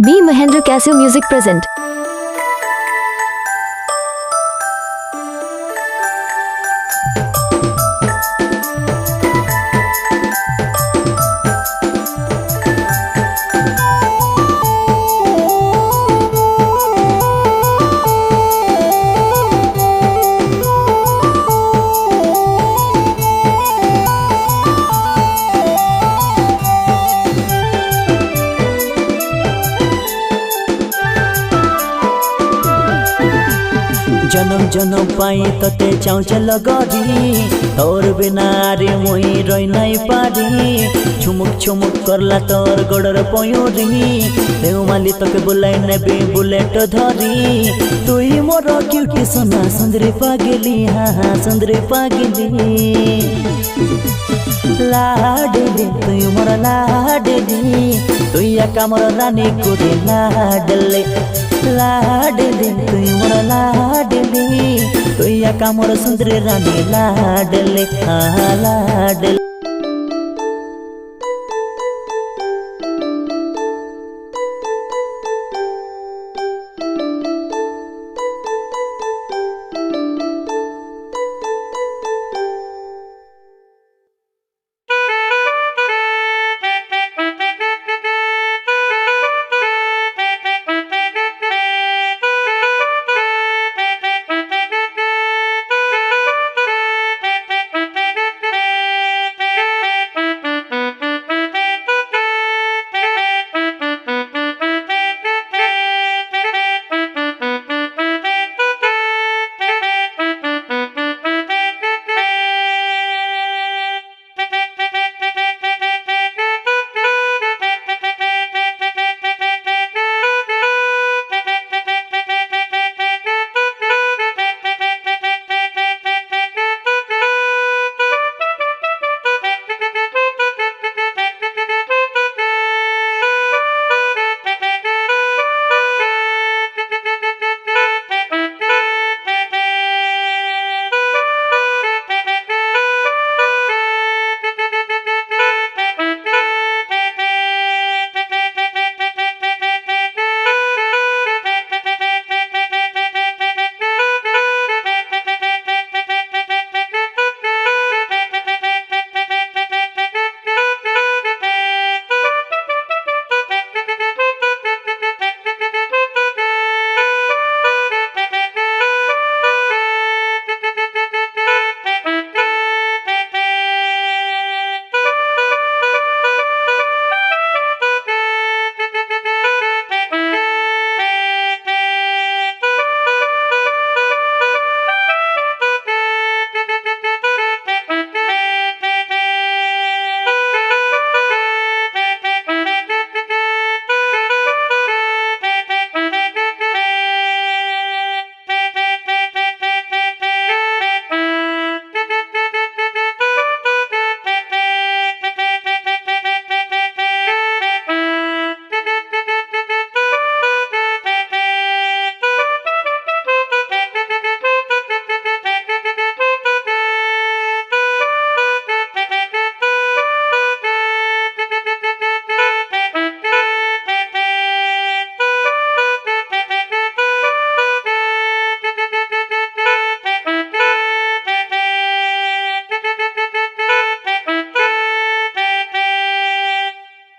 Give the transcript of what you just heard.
B. Mahendra Casio Music present. जनम जनम पाई तते चाउचल गरी तोर बिना रे मोई रही नहीं पारी छुमुक छुमुक करला तोर गोड़र पयोरी देवमाली तके बुलाई नेबे बुलेट धरी तुई मोर क्यूटी सोना सुंदरी पागली हाँ सुंदरी पागली लाडली तुई मोर लाडली तुई आका मोर रानी कोरे लाडले लाडली तुई मोर लाडली तुई आका मोर सुंदरी रानी लाडले हाँ लाडले।